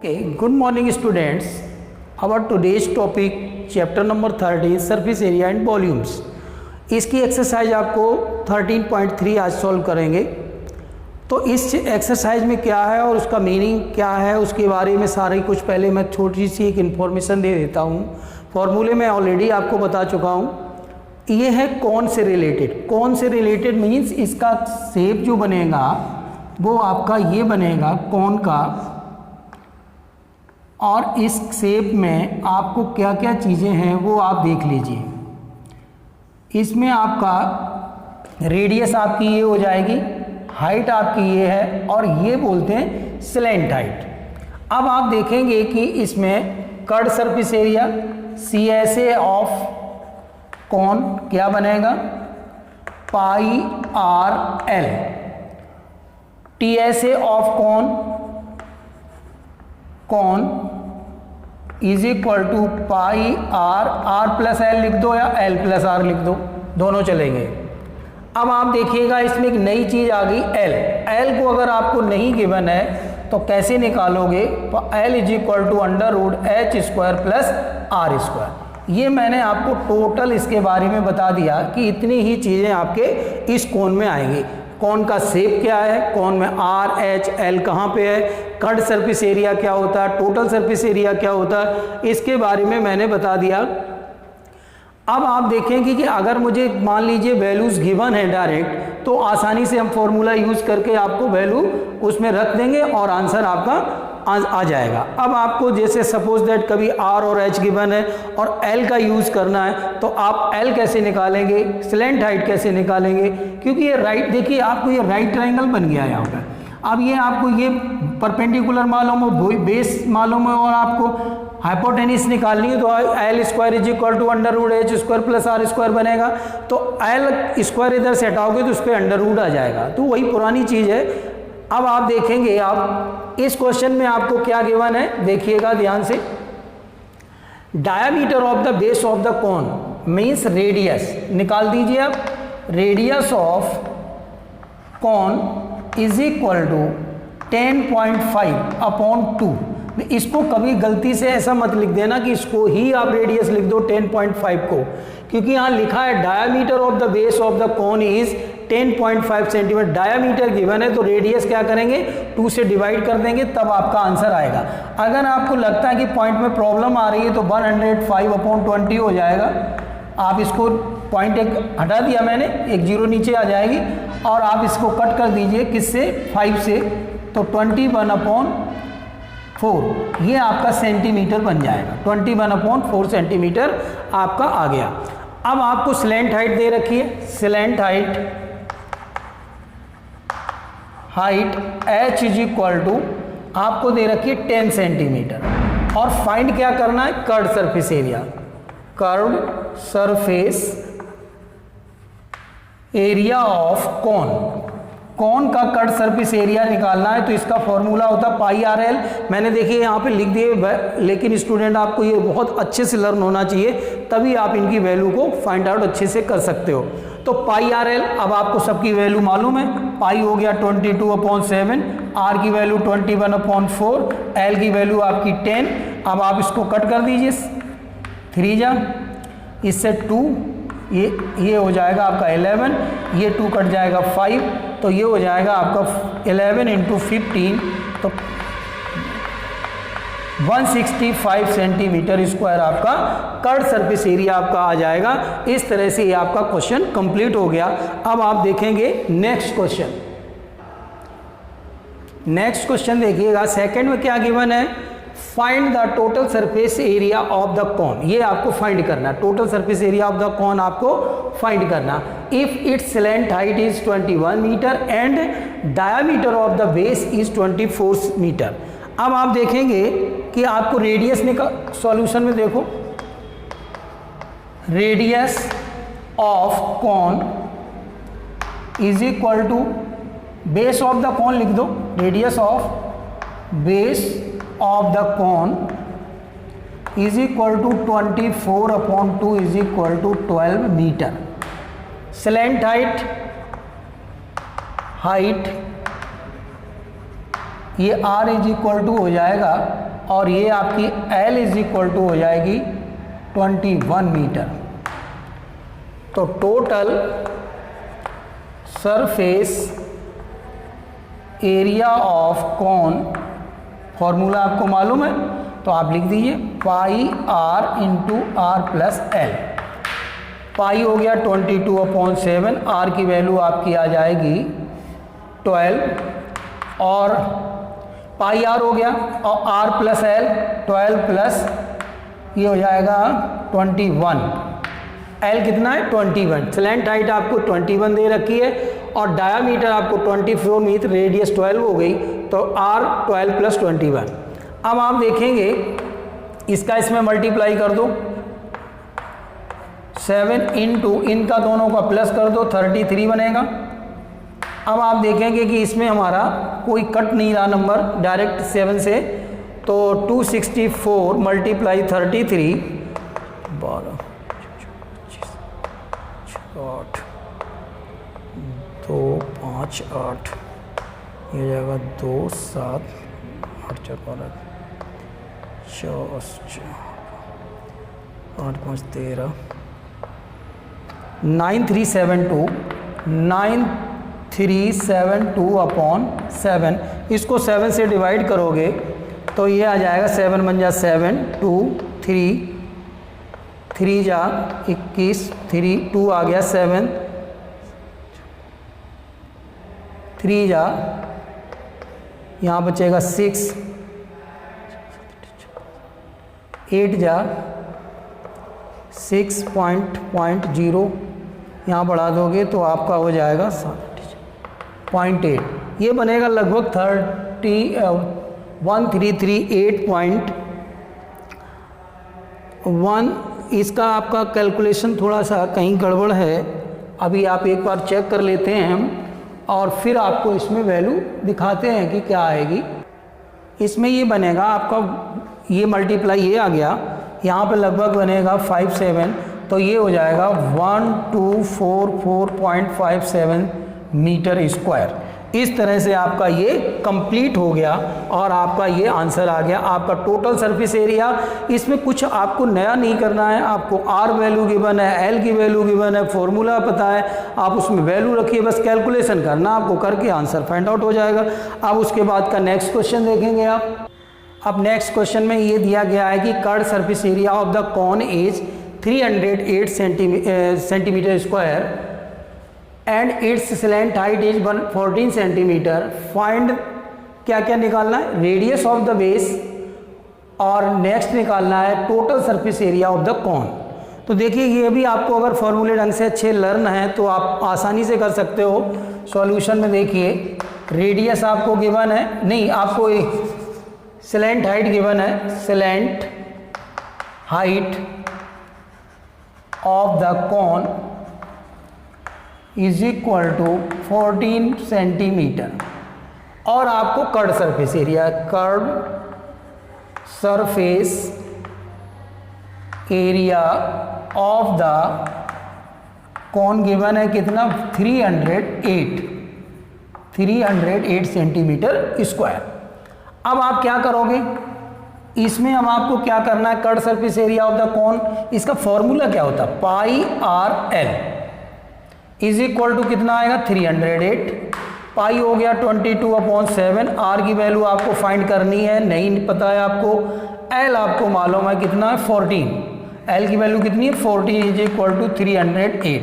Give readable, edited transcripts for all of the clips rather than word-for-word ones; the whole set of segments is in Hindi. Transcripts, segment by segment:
Okay, good morning students. Our today's topic chapter number 30 surface area and volumes. इसकी एक्सरसाइज आपको 13.3 आज सॉल्व करेंगे। तो इस एक्सरसाइज में क्या है और उसका मीनिंग क्या है उसके बारे में सारी कुछ पहले मैं छोटी सी एक इन्फॉर्मेशन दे देता हूँ। फॉर्मूले में ऑलरेडी आपको बता चुका हूँ। ये है कौन से रिलेटेड। कौन से रिलेटेड मीन्स इसका शेप जो बनेगा वो आपका ये बनेगा कौन का, और इस शेप में आपको क्या क्या चीज़ें हैं वो आप देख लीजिए। इसमें आपका रेडियस आपकी ये हो जाएगी, हाइट आपकी ये है और ये बोलते हैं स्लैंट हाइट। अब आप देखेंगे कि इसमें curved surface area CSA of कौन क्या बनेगा pi r l, TSA of कौन is equal to pi r plus l लिख दो या एल प्लस आर लिख दो, दोनों चलेंगे। अब आप देखिएगा इसमें एक नई चीज़ आ गई एल को अगर आपको नहीं गिवन है तो कैसे निकालोगे, तो l is equal to √H² plus R²। ये मैंने आपको टोटल इसके बारे में बता दिया कि इतनी ही चीज़ें आपके इस कोण में आएंगी। कौन का शेप क्या है, कौन में R/H/L कहाँ पे है, कर्ड सरफेस एरिया क्या होता है, टोटल सरफेस एरिया क्या होता है, इसके बारे में मैंने बता दिया। अब आप देखेंगे कि अगर मुझे मान लीजिए वैल्यूज़ गिवन है डायरेक्ट, तो आसानी से हम फॉर्मूला यूज़ करके आपको वैल्यू उसमें रख देंगे और आंसर आपका आ जाएगा। अब आपको जैसे सपोज दैट कभी R और H गिवन है और L का यूज़ करना है तो आप L कैसे निकालेंगे, स्लैंट हाइट कैसे निकालेंगे, क्योंकि ये राइट देखिए आपको ये राइट ट्रायंगल बन गया है यहाँ पर। अब ये आपको ये परपेंडिकुलर मालूम हो, बेस मालूम है और आपको हाइपोटेनिस निकालनी है तो L² is equal to √H² plus R² बनेगा। तो L² इधर से हटाओगे तो उस पर अंडर आ जाएगा, तो वही पुरानी चीज़ है। अब आप देखेंगे आप इस क्वेश्चन में आपको क्या गिवन है, देखिएगा ध्यान से। Diameter of the base of the cone means radius निकाल दीजिए आप। Radius of cone is equal to 10.5/2। इसको कभी गलती से ऐसा मत लिख देना कि इसको ही आप रेडियस लिख दो 10.5 को, क्योंकि यहाँ लिखा है diameter of the base of the cone is 10.5 centimetre. Diameter given है तो रेडियस क्या करेंगे 2 से डिवाइड कर देंगे, तब आपका आंसर आएगा। अगर आपको लगता है कि पॉइंट में प्रॉब्लम आ रही है तो 105/20 हो जाएगा। आप इसको पॉइंट एक हटा दिया मैंने, एक जीरो नीचे आ जाएगी और आप इसको कट कर दीजिए किससे 5 से, तो 21/4 ये आपका सेंटीमीटर बन जाएगा। 21/4 सेंटीमीटर आपका आ गया। अब आपको स्लैंट हाइट दे रखी है, slant height H is equal to आपको दे रखी है 10 सेंटीमीटर, और फाइंड क्या करना है curd surface area. Curd surface area of कौन का कर्ड सरफेस एरिया निकालना है, तो इसका फॉर्मूला होता है पाई आर एल। मैंने देखिए यहाँ पे लिख दिए, लेकिन स्टूडेंट आपको ये बहुत अच्छे से लर्न होना चाहिए, तभी आप इनकी वैल्यू को फाइंड आउट अच्छे से कर सकते हो। तो पाई आर एल अब आपको सबकी वैल्यू मालूम है। पाई हो गया 22/7, आर की वैल्यू 21/4, एल की वैल्यू आपकी 10। अब आप इसको कट कर दीजिए 3 जा, इससे 2 ये हो जाएगा आपका 11, ये 2 कट जाएगा 5, तो ये हो जाएगा आपका 11 × 15, तो 165 सेंटीमीटर स्क्वायर आपका कर्ड सरफेस एरिया आपका आ जाएगा। इस तरह से ये आपका क्वेश्चन कंप्लीट हो गया। अब आप देखेंगे नेक्स्ट क्वेश्चन। नेक्स्ट क्वेश्चन देखिएगा, सेकंड में क्या गिवन है, find the total surface area of the cone. ये आपको फाइंड करना, total surface area of the cone आपको फाइंड करना। If it's slant height is 21 metre and diameter of the base is 24 metre. अब आप देखेंगे कि आपको रेडियस सॉल्यूशन में देखो, radius of cone is equal to base of the cone लिख दो, radius of base of the cone is equal to 24/2 is equal to 12 metre. Slant height ये R इज इक्वल टू हो जाएगा और ये आपकी L इज इक्वल टू हो जाएगी 21 मीटर। तो total surface area of cone, formula आपको मालूम है तो आप लिख दीजिए pi are into are plus l. Pi हो गया 22/7, आर की वैल्यू आपकी आ जाएगी 12 और पाई आर हो गया और आर प्लस एल 12 प्लस ये हो जाएगा 21। एल कितना है 21। स्लैंट हाइट आपको 21 दे रखी है और डायामीटर आपको 24 मीटर, रेडियस 12 हो गई, तो आर 12 प्लस 21। अब आप देखेंगे इसका इसमें मल्टीप्लाई कर दो 7 इंटू इनका दोनों का प्लस कर दो 33 बनेगा। अब आप देखेंगे कि इसमें हमारा कोई कट नहीं रहा नंबर डायरेक्ट 7 से, तो 264 मल्टीप्लाई 33 12 8 2 5 8 ये हो जाएगा 2 7 8 4 12 8 5 13 9372/7। इसको 7 से डिवाइड करोगे तो ये आ जाएगा 7 बन जा 7 2 3 3 जा 21 3 2 आ गया 7 3 जा यहाँ बचेगा 6 8 जा 6.0 यहाँ बढ़ा दोगे तो आपका हो जाएगा 0.8। ये बनेगा लगभग 1338.1। इसका आपका कैलकुलेशन थोड़ा सा कहीं गड़बड़ है, अभी आप एक बार चेक कर लेते हैं हम और फिर आपको इसमें वैल्यू दिखाते हैं कि क्या आएगी। इसमें ये बनेगा आपका, ये मल्टीप्लाई ये आ गया, यहाँ पे लगभग बनेगा 57, तो ये हो जाएगा 1244.57 मीटर स्क्वायर। इस तरह से आपका ये कंप्लीट हो गया और आपका ये आंसर आ गया, आपका टोटल सरफेस एरिया। इसमें कुछ आपको नया नहीं करना है, आपको आर वैल्यू गिवन है, एल की वैल्यू गिवन है, फॉर्मूला पता है, आप उसमें वैल्यू रखिए, बस कैलकुलेशन करना आपको, करके आंसर फाइंड आउट हो जाएगा। अब उसके बाद का नेक्स्ट क्वेश्चन देखेंगे आप। अब नेक्स्ट क्वेश्चन में ये दिया गया है कि curved surface area of the cone is 308 centimetre square and its slant height is 14 centimetre. फाइंड क्या क्या निकालना है, रेडियस ऑफ द बेस और नेक्स्ट निकालना है total surface area of the cone. तो देखिए ये भी आपको अगर फॉर्मूले ढंग से अच्छे लर्न है तो आप आसानी से कर सकते हो। सॉल्यूशन में देखिए रेडियस आपको गिवन है, नहीं आपको स्लैंट हाइट गिवन है, slant height of the cone is equal to 14 centimetre और आपको curve surface area, curve surface area of the cone given है कितना 308 सेंटीमीटर स्क्वायर। अब आप क्या करोगे, इसमें हम आपको क्या करना है, curve surface area of the cone, इसका फॉर्मूला क्या होता है, pi r l is equal to कितना आएगा 308। पाई हो गया 22/7, आर की वैल्यू आपको फाइंड करनी है, नहीं पता है आपको, एल आपको मालूम है कितना है 14, एल की वैल्यू कितनी है 14 इज इक्वल टू 308।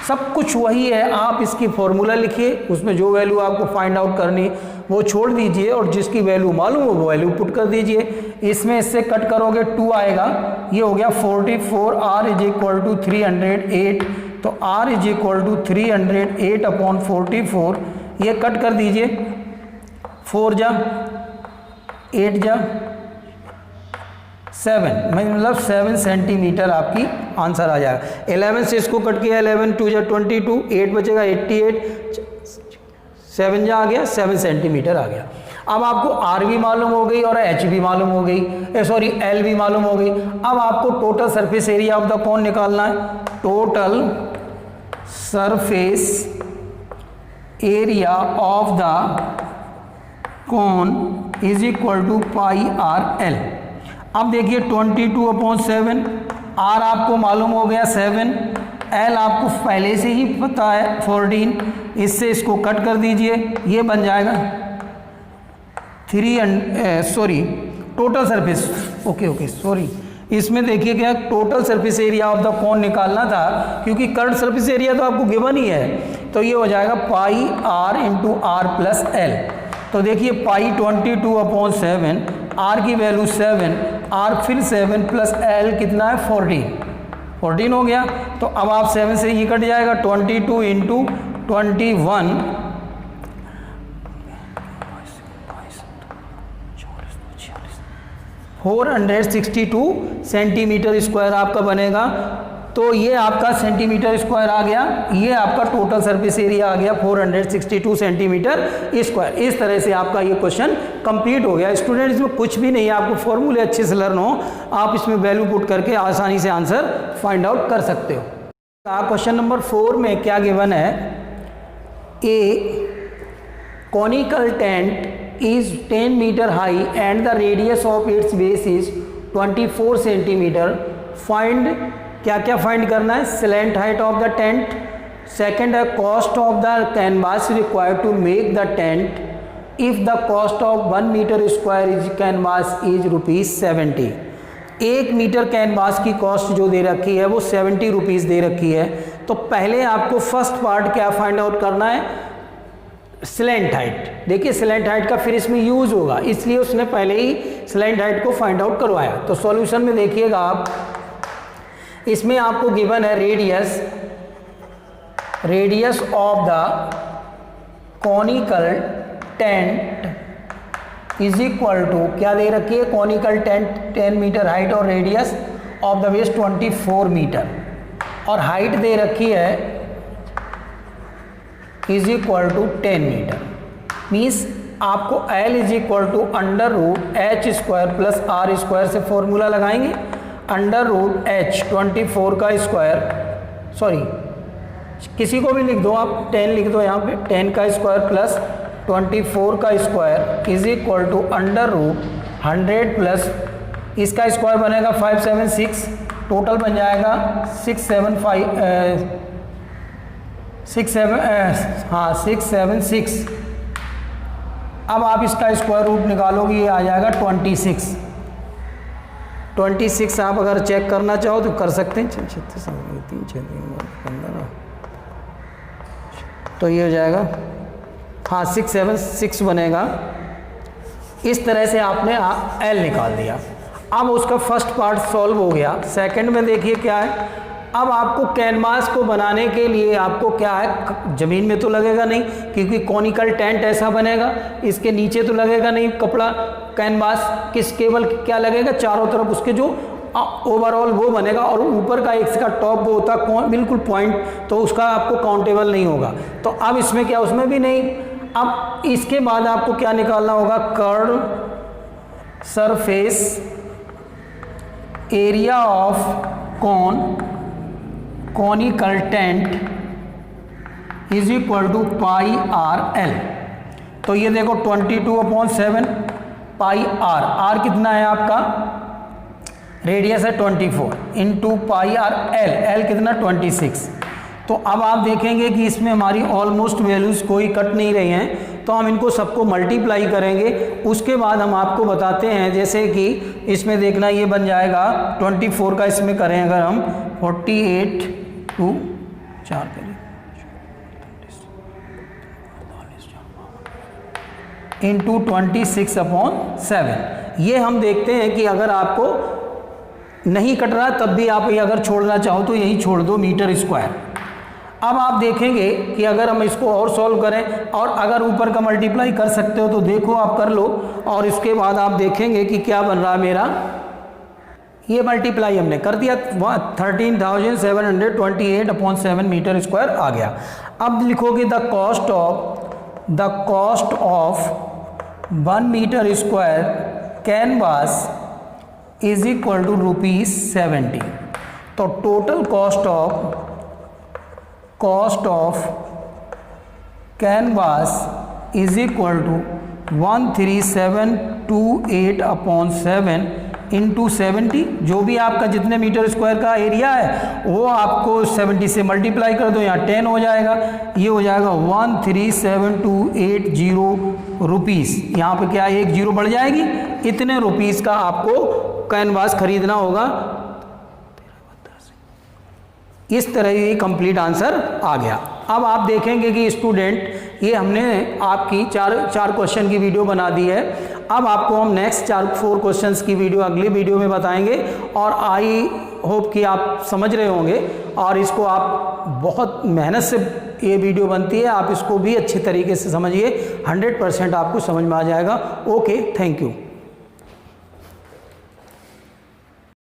सब कुछ वही है, आप इसकी फॉर्मूला लिखिए, उसमें जो वैल्यू आपको फाइंड आउट करनी वो छोड़ दीजिए और जिसकी वैल्यू मालूम हो वो वैल्यू पुट कर दीजिए। इसमें इससे कट करोगे 2 आएगा, ये हो गया 44, आर इज इक्वल टू 308, तो आर इज इक्वल टू 308/44, ये कट कर दीजिए, 4 जा 8 जा 7, मतलब 7 सेंटीमीटर आपकी आंसर आ जाएगा। 11 से इसको कट किया, 11 2 जा 22, 8 बचेगा 88, 7 जा आ गया 7 सेंटीमीटर आ गया। अब आपको आर भी मालूम हो गई और एच भी मालूम हो गई, एल भी मालूम हो गई। अब आपको total surface area of the cone निकालना है, total surface area of the cone is equal to pi r l. अब देखिए 22/7, आर आपको मालूम हो गया 7, एल आपको पहले से ही पता है 14, इससे इसको कट कर दीजिए, ये बन जाएगा टोटल सरफेस, ओके सॉरी, इसमें देखिए क्या total surface area of the कोन निकालना था, क्योंकि कर्व सरफेस एरिया तो आपको गिवन ही है, तो ये हो जाएगा pi are into are plus L. तो देखिए पाई 22/7, आर की वैल्यू 7, आर फिर 7 प्लस एल कितना है 14 हो गया। तो अब आप 7 से ये कट जाएगा, 22 इंटू 21 462 सेंटीमीटर स्क्वायर आपका बनेगा। तो ये आपका सेंटीमीटर स्क्वायर आ गया, ये आपका टोटल सरफेस एरिया आ गया 462 सेंटीमीटर स्क्वायर। इस तरह से आपका ये क्वेश्चन कंप्लीट हो गया। स्टूडेंट इसमें कुछ भी नहीं है, आपको फॉर्मूले अच्छे से लर्न हो, आप इसमें वैल्यू पुट करके आसानी से आंसर फाइंड आउट कर सकते हो। क्वेश्चन नंबर 4 में क्या गिवन है, ए conical tent is 10 meter high and the radius of its base is 24 centimeter. Find क्या क्या फाइंड करना है, slant height of the tent, second है cost of the canvas required to make the tent if the cost of 1 meter square is canvas is ₹70। 1 metre canvas की कॉस्ट जो दे रखी है वो 70 रुपीज़ दे रखी है। तो पहले आपको फर्स्ट पार्ट क्या फाइंड आउट करना है, स्लैंट हाइट। देखिए स्लैंट हाइट का फिर इसमें यूज होगा, इसलिए उसने पहले ही स्लैंट हाइट को फाइंड आउट करवाया। तो सॉल्यूशन में देखिएगा आप, इसमें आपको गिवन है radius of the conical tent is equal to क्या दे रखी है, कॉनिकल टेंट 10 मीटर हाइट और radius of the base 24 metre, और हाइट दे रखी है is equal to 10 metre. Means आपको L is equal to √h² plus r² से फॉर्मूला लगाएंगे। √h 24 का स्क्वायर, सॉरी किसी को भी लिख दो आप, 10 लिख दो यहाँ पे, 10 का स्क्वायर प्लस 24 का square is equal to √100 plus इसका स्क्वायर बनेगा 576, टोटल बन जाएगा 676। अब आप इसका स्क्वायर रूट निकालोगे, ये आ जाएगा 26। आप अगर चेक करना चाहो तो कर सकते हैं, 36 3 6 15, तो ये हो जाएगा 676 बनेगा। इस तरह से आपने एल निकाल दिया। अब उसका फर्स्ट पार्ट सॉल्व हो गया। सेकंड में देखिए क्या है, अब आपको कैनवास को बनाने के लिए आपको क्या है, ज़मीन में तो लगेगा नहीं क्योंकि कॉनिकल टेंट ऐसा बनेगा, इसके नीचे तो लगेगा नहीं कपड़ा कैनवास, केवल क्या लगेगा चारों तरफ उसके जो ओवरऑल वो बनेगा, और ऊपर का एक का टॉप वो होता है बिल्कुल पॉइंट, तो उसका आपको काउंटेबल नहीं होगा। तो अब इसमें क्या, उसमें भी नहीं। अब इसके बाद आपको क्या निकालना होगा, curve surface area of conical tent is equal to pi r l. तो ये देखो 22/7 पाई आर कितना है आपका, रेडियस है 24 इंटू पाई आर एल कितना 26। तो अब आप देखेंगे कि इसमें हमारी ऑलमोस्ट वैल्यूज़ कोई कट नहीं रही हैं, तो हम इनको सबको मल्टीप्लाई करेंगे। उसके बाद हम आपको बताते हैं, जैसे कि इसमें देखना ये बन जाएगा 24 का इसमें करें अगर हम 48 टू 4 करें इंटू 26/7। ये हम देखते हैं कि अगर आपको नहीं कट रहा तब भी आप ये अगर छोड़ना चाहो तो यही छोड़ दो मीटर स्क्वायर। अब आप देखेंगे कि अगर हम इसको और सॉल्व करें, और अगर ऊपर का मल्टीप्लाई कर सकते हो तो देखो आप कर लो, और इसके बाद आप देखेंगे कि क्या बन रहा है मेरा, ये मल्टीप्लाई हमने कर दिया 13,728/7 मीटर स्क्वायर आ गया। अब लिखोगे the cost of 1 metre square canvas is equal to ₹70। तो total cost of canvas is equal to 13728 upon 7 into 70, जो भी आपका जितने मीटर स्क्वायर का एरिया है वो आपको 70 से मल्टीप्लाई कर दो, यहाँ 10 हो जाएगा, ये हो जाएगा 137,280 रुपीज़। यहाँ पे क्या एक जीरो बढ़ जाएगी, इतने रुपीज़ का आपको कैनवास खरीदना होगा। इस तरह ये कंप्लीट आंसर आ गया। अब आप देखेंगे कि स्टूडेंट ये हमने आपकी चार क्वेश्चन की वीडियो बना दी है। अब आपको हम नेक्स्ट 4 क्वेश्चंस की वीडियो अगली वीडियो में बताएंगे, और आई होप कि आप समझ रहे होंगे, और इसको आप बहुत मेहनत से ये वीडियो बनती है, आप इसको भी अच्छे तरीके से समझिए, 100% आपको समझ में आ जाएगा। Okay, thank you.